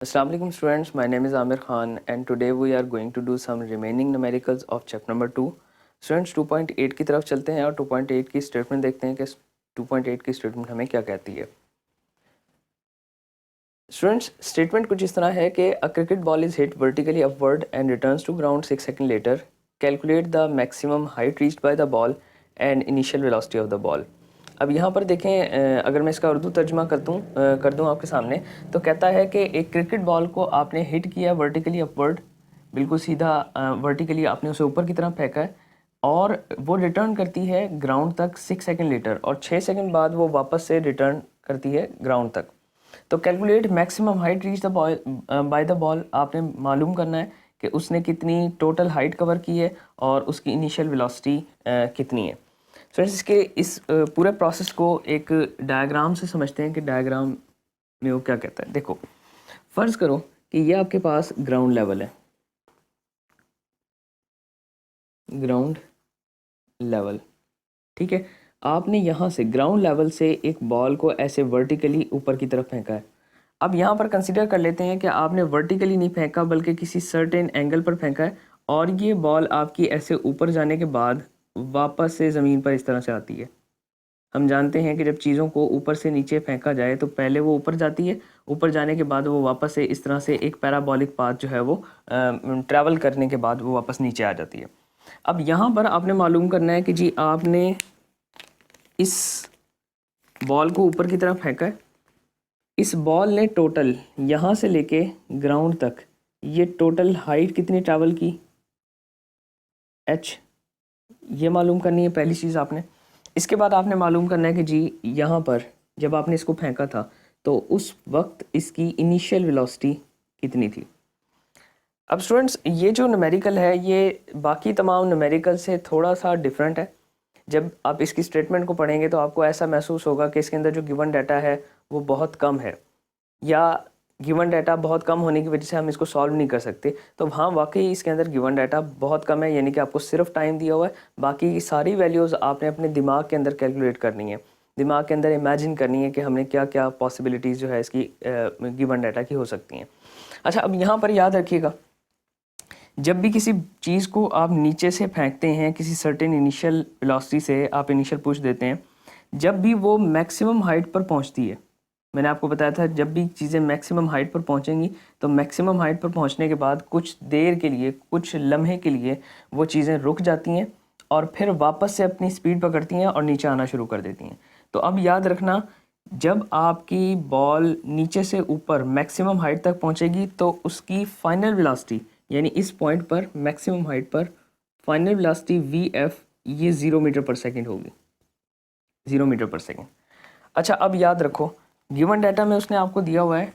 Assalamu alaikum students, my name is Amir Khan and today we are going to do some remaining numericals of chapter number 2. Students 2.8 की तरफ चलते हैं और 2.8 की statement देखते हैं कि 2.8 की स्टेटमेंट हमें क्या कहती है। स्टूडेंट्स स्टेटमेंट कुछ इस तरह है कि a cricket ball is hit vertically upward and returns to ground 6 second later. Calculate the maximum height reached by the ball and initial velocity of the ball. अब यहाँ पर देखें, अगर मैं इसका उर्दू तर्जमा कर दूँ आपके सामने, तो कहता है कि एक क्रिकेट बॉल को आपने हिट किया वर्टिकली अपवर्ड, बिल्कुल सीधा वर्टिकली आपने उसे ऊपर की तरफ फेंका है और वो रिटर्न करती है ग्राउंड तक 6 सेकंड लेटर और 6 सेकंड बाद वो वापस से रिटर्न करती है ग्राउंड तक। तो calculate maximum height reach the ball by the ball, आपने मालूम करना है कि उसने कितनी टोटल हाइट कवर की है और उसकी इनिशियल वेलोसिटी कितनी है। सो इसके इस पूरे प्रोसेस को एक डायग्राम से समझते हैं कि डायग्राम में वो क्या कहता है। देखो, फ़र्ज़ करो कि ये आपके पास ग्राउंड लेवल है, ग्राउंड लेवल, ठीक है। आपने यहाँ से ग्राउंड लेवल से एक बॉल को ऐसे वर्टिकली ऊपर की तरफ फेंका है। अब यहाँ पर कंसीडर कर लेते हैं कि आपने वर्टिकली नहीं फेंका बल्कि किसी सर्टेन एंगल पर फेंका है और ये बॉल आपकी ऐसे ऊपर जाने के बाद वापस से ज़मीन पर इस तरह से आती है। हम जानते हैं कि जब चीज़ों को ऊपर से नीचे फेंका जाए तो पहले वो ऊपर जाती है, ऊपर जाने के बाद वो वापस से इस तरह से एक पैराबोलिक पाथ जो है वो ट्रैवल करने के बाद वो वापस नीचे आ जाती है। अब यहाँ पर आपने मालूम करना है कि जी आपने इस बॉल को ऊपर की तरफ फेंका है, इस बॉल ने टोटल यहाँ से लेके ग्राउंड तक ये टोटल हाइट कितनी ट्रैवल की, h, ये मालूम करनी है पहली चीज़ आपने। इसके बाद आपने मालूम करना है कि जी यहाँ पर जब आपने इसको फेंका था तो उस वक्त इसकी इनिशियल वेलोसिटी कितनी थी। अब स्टूडेंट्स ये जो न्यूमेरिकल है ये बाकी तमाम न्यूमेरिकल से थोड़ा सा डिफरेंट है। जब आप इसकी स्टेटमेंट को पढ़ेंगे तो आपको ऐसा महसूस होगा कि इसके अंदर जो गिवन डाटा है वो बहुत कम है या गिवन डाटा बहुत कम होने की वजह से हम इसको सॉल्व नहीं कर सकते। तो हाँ, वाकई इसके अंदर गिवन डाटा बहुत कम है, यानी कि आपको सिर्फ टाइम दिया हुआ है, बाकी की सारी वैल्यूज़ आपने अपने दिमाग के अंदर कैलकुलेट करनी है, दिमाग के अंदर इमेजिन करनी है कि हमने क्या क्या पॉसिबिलिटीज़ जो है इसकी गिवन डाटा की हो सकती हैं। अच्छा, अब यहाँ पर याद रखिएगा, जब भी किसी चीज़ को आप नीचे से फेंकते हैं किसी सर्टेन इनिशियल वेलोसिटी से, आप इनिशियल पुश देते हैं, जब भी वो मैक्सिमम हाइट पर पहुंचती है, मैंने आपको बताया था जब भी चीज़ें मैक्सिमम हाइट पर पहुंचेंगी तो मैक्सिमम हाइट पर पहुंचने के बाद कुछ देर के लिए, कुछ लम्हे के लिए वो चीज़ें रुक जाती हैं और फिर वापस से अपनी स्पीड पकड़ती हैं और नीचे आना शुरू कर देती हैं। तो अब याद रखना, जब आपकी बॉल नीचे से ऊपर मैक्सिमम हाइट तक पहुंचेगी तो उसकी फाइनल वेलोसिटी, यानी इस पॉइंट पर मैक्सिमम हाइट पर फाइनल वेलोसिटी VF ये 0 मीटर पर सेकेंड होगी, 0 मीटर पर सेकेंड। अच्छा, अब याद रखो, गिवन डाटा में उसने आपको दिया हुआ है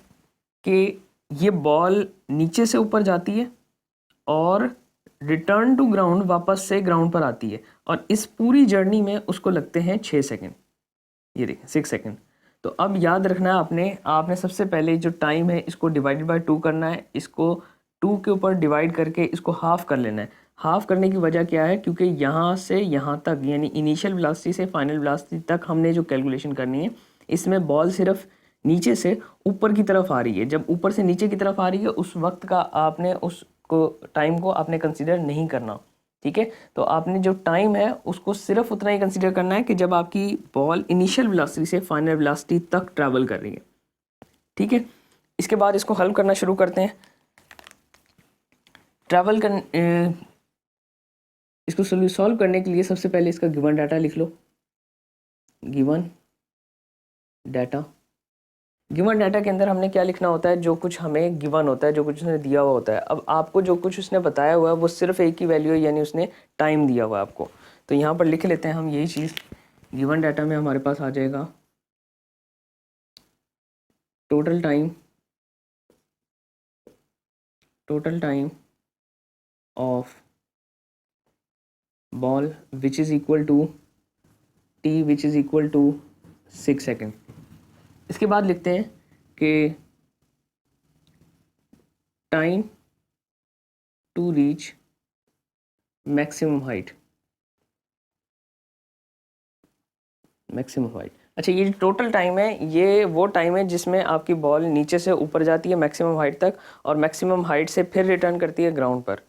कि ये बॉल नीचे से ऊपर जाती है और रिटर्न टू ग्राउंड वापस से ग्राउंड पर आती है और इस पूरी जर्नी में उसको लगते हैं 6 सेकेंड, ये देखें 6 सेकेंड। तो अब याद रखना है आपने सबसे पहले जो टाइम है इसको डिवाइडेड बाय 2 करना है, इसको 2 के ऊपर डिवाइड करके इसको हाफ कर लेना है। हाफ करने की वजह क्या है, क्योंकि यहाँ से यहाँ तक यानी इनिशियल वेलोसिटी से फाइनल वेलोसिटी तक हमने जो कैलकुलेशन करनी है, इसमें बॉल सिर्फ नीचे से ऊपर की तरफ आ रही है। जब ऊपर से नीचे की तरफ आ रही है उस वक्त का आपने उसको टाइम को आपने कंसिडर नहीं करना, ठीक है। तो आपने जो टाइम है उसको सिर्फ उतना ही कंसीडर करना है कि जब आपकी बॉल इनिशियल वेलोसिटी से फाइनल वेलोसिटी तक ट्रैवल कर रही है, ठीक है। इसके बाद इसको हल करना शुरू करते हैं। इसको सॉल्व करने के लिए सबसे पहले इसका गिवन डाटा लिख लो। गिवन डाटा के अंदर हमने क्या लिखना होता है, जो कुछ हमें गिवन होता है, जो कुछ उसने दिया हुआ होता है। अब आपको जो कुछ उसने बताया हुआ है वो सिर्फ एक ही वैल्यू है, यानी उसने टाइम दिया हुआ है आपको। तो यहाँ पर लिख लेते हैं हम यही चीज़। गिवन डाटा में हमारे पास आ जाएगा total time of ball which is equal to t which is equal to 6 second. इसके बाद लिखते हैं कि time to reach maximum height अच्छा, ये टोटल टाइम है, ये वो टाइम है जिसमें आपकी बॉल नीचे से ऊपर जाती है मैक्सिमम हाइट तक और मैक्सिमम हाइट से फिर रिटर्न करती है ग्राउंड पर।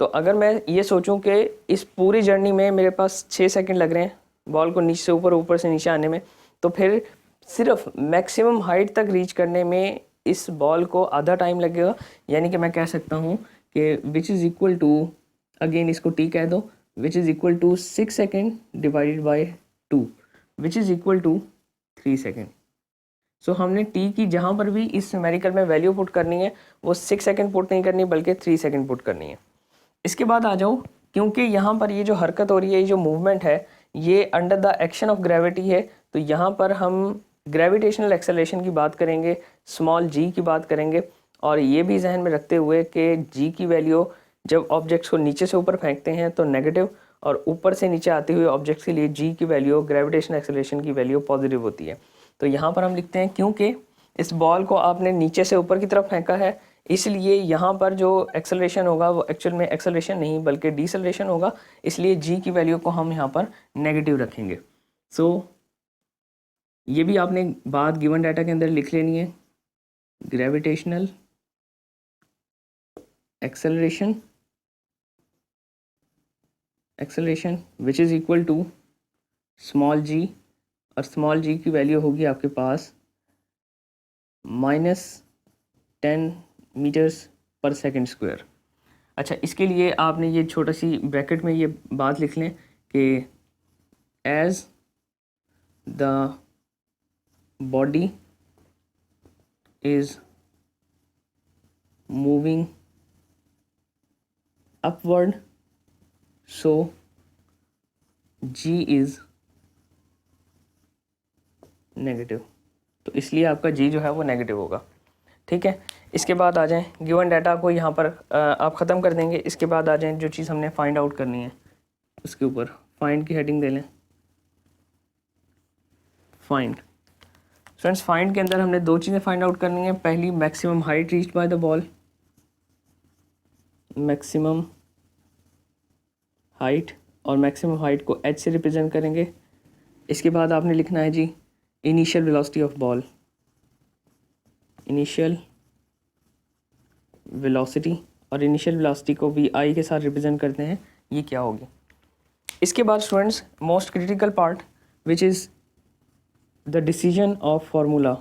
तो अगर मैं ये सोचूं कि इस पूरी जर्नी में मेरे पास 6 सेकंड लग रहे हैं बॉल को नीचे से ऊपर, ऊपर से नीचे आने में, तो फिर सिर्फ मैक्सिमम हाइट तक रीच करने में इस बॉल को आधा टाइम लगेगा। यानी कि मैं कह सकता हूँ कि which is equal to, again इसको टी कह दो, which is equal to 6 second divided by 2 which is equal to 3 second. So हमने टी की जहाँ पर भी इस न्यूमेरिकल में वैल्यू पुट करनी है वो 6 सेकेंड पुट नहीं करनी बल्कि 3 सेकेंड पुट करनी है। इसके बाद आ जाओ, क्योंकि यहाँ पर ये जो हरकत हो रही है, ये जो मूवमेंट है, ये under the action of gravity है, तो यहाँ पर हम ग्रेविटेशनल एक्सेलरेशन की बात करेंगे, स्मॉल जी की बात करेंगे। और ये भी जहन में रखते हुए कि जी की वैल्यू जब ऑब्जेक्ट्स को नीचे से ऊपर फेंकते हैं तो नेगेटिव, और ऊपर से नीचे आते हुए ऑब्जेक्ट्स के लिए जी की वैल्यू, ग्रेविटेशनल एक्सेलरेशन की वैल्यू पॉजिटिव होती है। तो यहाँ पर हम लिखते हैं क्योंकि इस बॉल को आपने नीचे से ऊपर की तरफ फेंका है, इसलिए यहाँ पर जो एक्सेलरेशन होगा वो एक्चुअल में एक्सेलरेशन नहीं बल्कि डिसेलरेशन होगा, इसलिए जी की वैल्यू को हम यहाँ पर नेगेटिव रखेंगे। सो ये भी आपने बात गिवन डाटा के अंदर लिख लेनी है, gravitational acceleration which is equal to small g, और स्मॉल जी की वैल्यू होगी आपके पास -10 मीटर्स पर सेकेंड स्क्वायर। अच्छा, इसके लिए आपने ये छोटा सी ब्रैकेट में ये बात लिख लें कि as the body is moving upward so g is negative. तो इसलिए आपका जी जो है वो नेगेटिव होगा। ठीक है, इसके बाद आ जाएं, गिवन डाटा को यहाँ पर आप ख़त्म कर देंगे। इसके बाद आ जाएं जो चीज़ हमने फाइंड आउट करनी है, उसके ऊपर फाइंड की हेडिंग दे लें, फाइंड। फ्रेंड्स, फाइंड के अंदर हमने दो चीज़ें फाइंड आउट करनी है। पहली, maximum height reached by the ball, maximum height, और मैक्सिमम हाइट को एच से रिप्रेजेंट करेंगे। इसके बाद आपने लिखना है जी initial velocity of ball, initial velocity, और इनिशियल वेलोसिटी को भी आई के साथ रिप्रेजेंट करते हैं, ये क्या होगी। इसके बाद students, most critical part which is the decision of formula,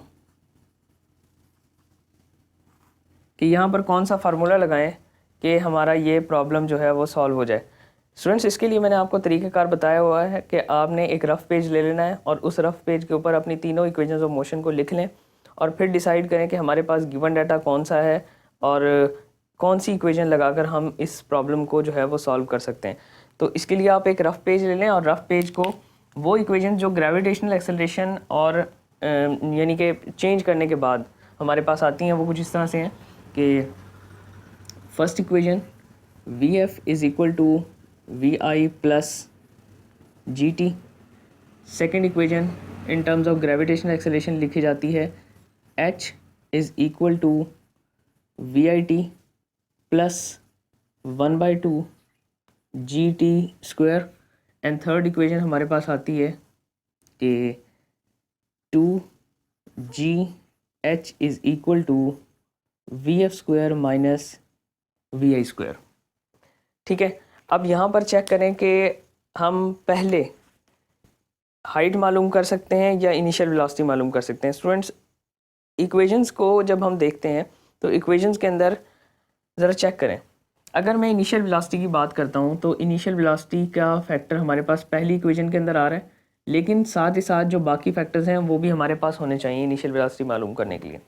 कि यहाँ पर कौन सा फार्मूला लगाएं कि हमारा ये प्रॉब्लम जो है वो सॉल्व हो जाए। स्टूडेंट्स, इसके लिए मैंने आपको तरीक़ाकार बताया हुआ है कि आपने एक रफ़ पेज ले लेना है और उस रफ़ पेज के ऊपर अपनी तीनों इक्वेशंस ऑफ मोशन को लिख लें और फिर डिसाइड करें कि हमारे पास गिवन डाटा कौन सा है और कौन सी इक्वेशन लगाकर हम इस प्रॉब्लम को जो है वो सॉल्व कर सकते हैं। तो इसके लिए आप एक रफ़ पेज ले लें और रफ़ पेज को वो इक्वेशन जो ग्रेविटेशनल एक्सेलरेशन और यानी कि चेंज करने के बाद हमारे पास आती हैं वो कुछ इस तरह से हैं कि first equation v f is equal to v i plus g t. Second equation in terms of gravitational acceleration लिखी जाती है h is equal to v i t plus 1/2 g t square. And third equation हमारे पास आती है कि 2 g h is equal to v f square minus v i square. ठीक है, अब यहाँ पर चेक करें कि हम पहले हाइट मालूम कर सकते हैं या इनिशियल वेलोसिटी मालूम कर सकते हैं। स्टूडेंट्स, इक्वेशंस को जब हम देखते हैं तो इक्वेशंस के अंदर ज़रा चेक करें। अगर मैं इनिशियल वेलोसिटी की बात करता हूँ तो इनिशियल वेलोसिटी का फैक्टर हमारे पास पहली इक्वेशन के अंदर आ रहा है, लेकिन साथ ही साथ जो बाकी फैक्टर्स हैं वो भी हमारे पास होने चाहिए इनिशियल वेलोसिटी मालूम करने के लिए।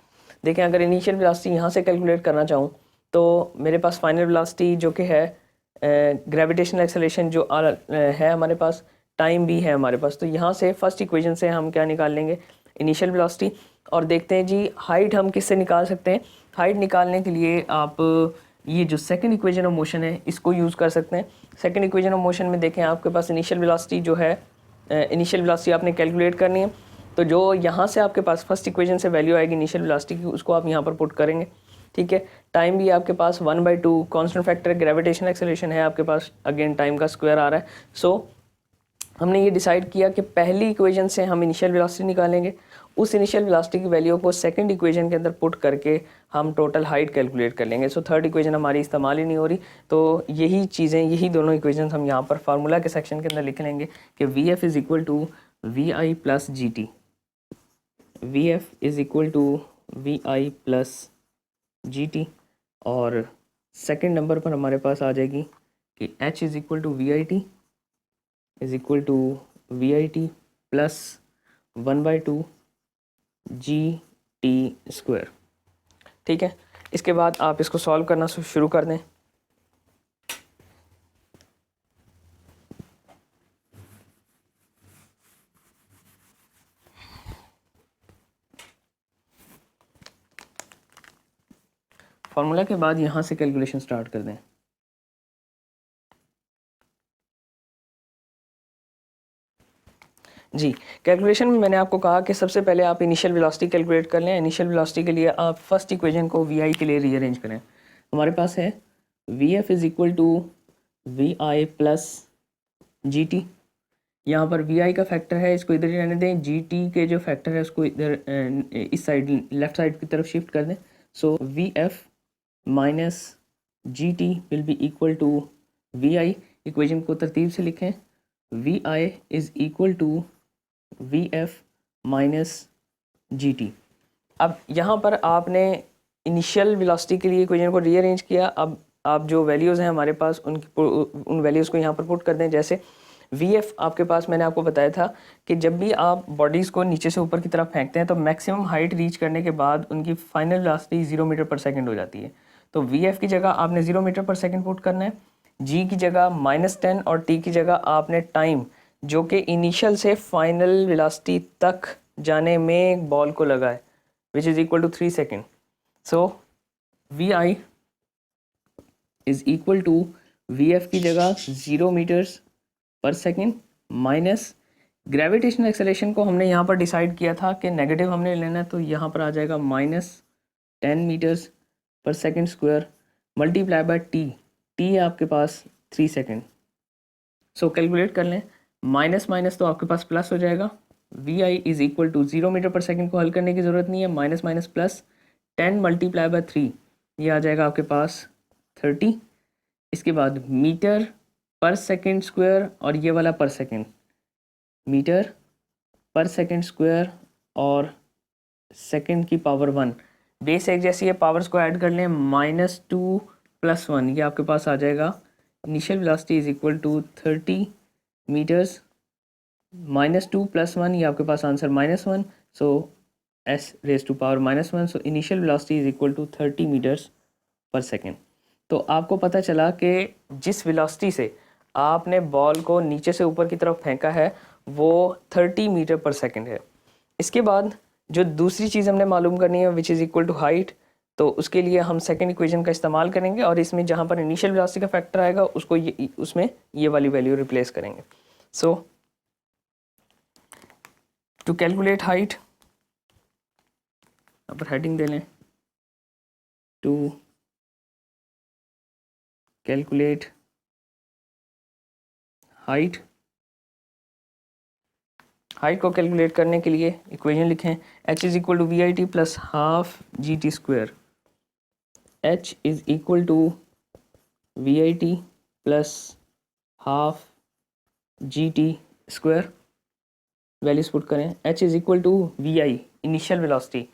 देखें, अगर इनिशियल वेलोसिटी यहाँ से कैलकुलेट करना चाहूँ तो मेरे पास फाइनल वेलोसिटी जो कि है ग्रेविटेशनल एक्सेलरेशन जो है हमारे पास, टाइम भी है हमारे पास, तो यहाँ से फर्स्ट इक्वेशन से हम क्या निकाल लेंगे, इनिशियल वेलोसिटी। और देखते हैं जी हाइट हम किससे निकाल सकते हैं। हाइट निकालने के लिए आप ये जो सेकंड इक्वेशन ऑफ मोशन है इसको यूज़ कर सकते हैं। सेकंड इक्वेशन ऑफ मोशन में देखें आपके पास इनिशियल वेलोसिटी जो है, इनिशियल वेलोसिटी आपने कैलकुलेट करनी है, तो जो यहाँ से आपके पास फर्स्ट इक्वेशन से वैल्यू आएगी इनिशियल वेलोसिटी की उसको आप यहाँ पर पुट करेंगे। ठीक है, टाइम भी आपके पास 1/2 कांस्टेंट फैक्टर ग्रेविटेशनल एक्सेलरेशन है आपके पास, अगेन टाइम का स्क्वायर आ रहा है। सो हमने ये डिसाइड किया कि पहली इक्वेशन से हम इनिशियल वेलोसिटी निकालेंगे, उस इनिशियल वेलोसिटी की वैल्यू को सेकंड इक्वेशन के अंदर पुट करके हम टोटल हाइट कैलकुलेट कर लेंगे। सो थर्ड इक्वेशन हमारी इस्तेमाल ही नहीं हो रही, तो यही चीज़ें, यही दोनों इक्वेशन हम यहाँ पर फार्मूला के सेक्शन के अंदर लिख लेंगे कि v f is equal to v i plus g t, v f is equal to v i plus g t, और सेकेंड नंबर पर हमारे पास आ जाएगी कि h is equal to v i t is equal to v i t plus 1/2 g t square. ठीक है, इसके बाद आप इसको सॉल्व करना शुरू कर दें। फार्मूला के बाद यहाँ से कैलकुलेशन स्टार्ट कर दें। जी, कैलकुलेशन में मैंने आपको कहा कि सबसे पहले आप इनिशियल वेलोसिटी कैलकुलेट कर लें। इनिशियल वेलोसिटी के लिए आप फर्स्ट इक्वेशन को वी आई के लिए रीअरेंज करें। हमारे पास है v f is equal to v i plus g t. यहाँ पर वी आई का फैक्टर है, इसको इधर ही रहने दें। जी टी के जो फैक्टर है उसको इधर इस साइड लेफ्ट साइड की तरफ शिफ्ट कर दें। So v f minus g t will be equal to v i. Equation को तरतीब से लिखें, v i is equal to v f minus g t. अब यहाँ पर आपने इनिशियल वेलोसिटी के लिए इक्वेशन को रीअरेंज किया। अब आप जो वैल्यूज़ हैं हमारे पास उन वैल्यूज़ को यहाँ पर पुट कर दें। जैसे वी एफ आपके पास, मैंने आपको बताया था कि जब भी आप बॉडीज़ को नीचे से ऊपर की तरफ फेंकते हैं तो मैक्सिमम हाइट रीच करने के बाद उनकी फाइनल वेलोसिटी 0 मीटर पर सेकेंड हो जाती है। तो वी एफ की जगह आपने 0 मीटर पर सेकेंड पुट करना है, जी की जगह -10 और टी की जगह आपने टाइम जो कि इनिशियल से फाइनल वेलोसिटी तक जाने में बॉल को लगा है which is equal to 3 second. So v i is equal to v f की जगह 0 मीटर्स पर सेकेंड माइनस ग्रेविटेशनल एक्सेलरेशन को हमने यहाँ पर डिसाइड किया था कि नेगेटिव हमने लेना है, तो यहाँ पर आ जाएगा -10 मीटर्स पर second square multiply bye T. T है आपके पास 3 सेकेंड। सो कैलकुलेट कर लें, माइनस माइनस तो आपके पास प्लस हो जाएगा। V i is equal to 0 meter पर सेकेंड को हल करने की ज़रूरत नहीं है, minus minus plus 10 multiply by 3, ये आ जाएगा आपके पास 30। इसके बाद मीटर पर सेकेंड स्क्वायर और ये वाला पर सेकेंड, मीटर पर सेकेंड स्क्वायर और सेकेंड की पावर 1, बेस एक जैसी है, पावर्स को ऐड कर लें, -2 + 1, ये आपके पास आ जाएगा initial velocity is equal to 30 meters, -2 + 1, ये आपके पास answer -1, so s raise to power -1, so initial velocity is equal to 30 meters पर सेकेंड। तो आपको पता चला कि जिस वेलोसिटी से आपने बॉल को नीचे से ऊपर की तरफ फेंका है वो 30 मीटर पर सेकेंड है। इसके बाद जो दूसरी चीज़ हमने मालूम करनी है which is equal to height, तो उसके लिए हम सेकंड इक्वेशन का इस्तेमाल करेंगे और इसमें जहाँ पर इनिशियल वेलोसिटी का फैक्टर आएगा उसको उसमें ये वाली वैल्यू रिप्लेस करेंगे। सो टू कैलकुलेट हाइट, यहाँ पर हेडिंग दे लें, टू कैलकुलेट हाइट। हाइट को कैलकुलेट करने के लिए इक्वेशन लिखें, h is equal to v i t plus half g t square. h is equal to v i t plus half g t square. Values put करें, h is equal to v i initial velocity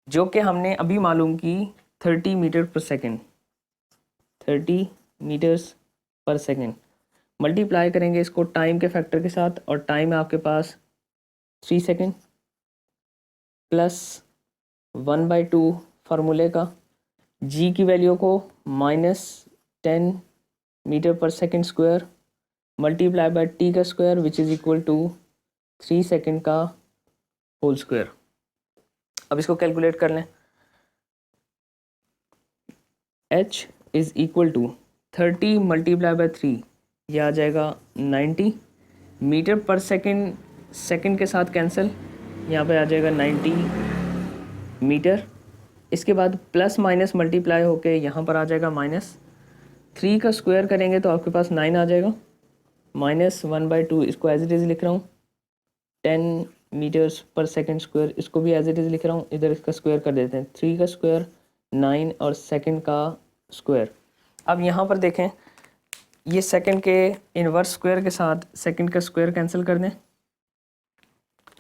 जो कि हमने अभी मालूम की 30 meter पर second, 30 meters पर second, multiply करेंगे इसको टाइम के फैक्टर के साथ और टाइम है आपके पास 3 सेकेंड प्लस 1/2 फार्मूले का, g की वैल्यू को -10 मीटर पर second square multiply by t का square which is equal to 3 second का होल स्क्वायर। अब इसको कैलकुलेट कर लें, h is equal to 30 multiply by 3, ये आ जाएगा 90 मीटर पर सेकेंड, सेकेंड के साथ कैंसिल, यहाँ पे आ जाएगा 90 मीटर। इसके बाद प्लस माइनस मल्टीप्लाई होके यहाँ पर आ जाएगा -3 का स्क्वायर करेंगे तो आपके पास 9 आ जाएगा -1/2 इसको एज इट इज़ लिख रहा हूँ, 10 मीटर्स पर सेकंड स्क्वायर इसको भी एज इट इज़ लिख रहा हूँ, इधर इसका स्क्वायर कर देते हैं, 3 का स्क्वायर 9 और सेकंड का स्क्वायर। अब यहाँ पर देखें, ये सेकंड के इन्वर्स स्क्वायर के साथ सेकंड का स्क्वायर कैंसिल कर दें,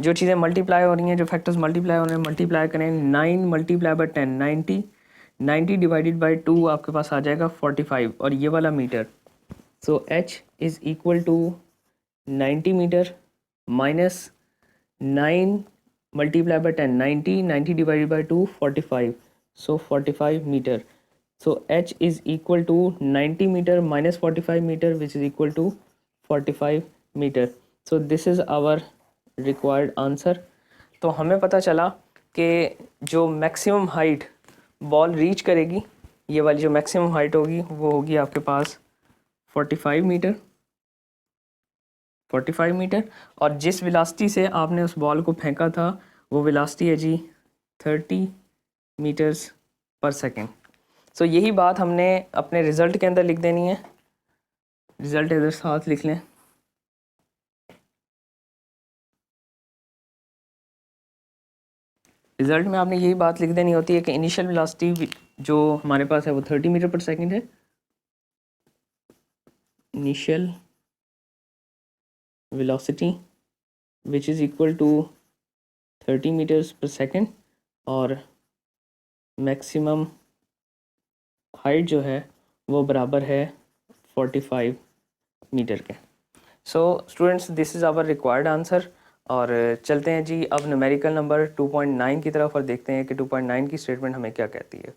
जो चीज़ें मल्टीप्लाई हो रही हैं, जो फैक्टर्स मल्टीप्लाई हो रहे हैं मल्टीप्लाई करें, 9 मल्टीप्लाई बाई 10 90, 90 डिवाइडेड बाई 2 आपके पास आ जाएगा 45 और ये वाला meter. So h is equal to 90 meter minus 9 multiply by 10 90, 90 divided by 2 45, so 45 meter. So h is equal to 90 meter minus 45 meter which is equal to 45 meter. So this is our required answer. तो हमें पता चला कि जो maximum height ball reach करेगी, ये वाली जो मैक्सिमम हाइट होगी वो होगी आपके पास 45 मीटर, 45 मीटर, और जिस वेलोसिटी से आपने उस बॉल को फेंका था वो वेलोसिटी है जी 30 मीटर्स पर सेकेंड। सो यही बात हमने अपने रिज़ल्ट के अंदर लिख देनी है, रिज़ल्ट इधर साथ लिख लें। रिज़ल्ट में आपने यही बात लिख देनी होती है कि इनिशियल वेलोसिटी जो हमारे पास है वो 30 मीटर पर सेकंड है, initial velocity which is equal to 30 meters पर सेकंड, और मैक्सिमम हाइट जो है वो बराबर है 45 मीटर के। So students this is our required answer. और चलते हैं जी अब न्यूमेरिकल नंबर 2.9 की तरफ और देखते हैं कि 2.9 की स्टेटमेंट हमें क्या कहती है।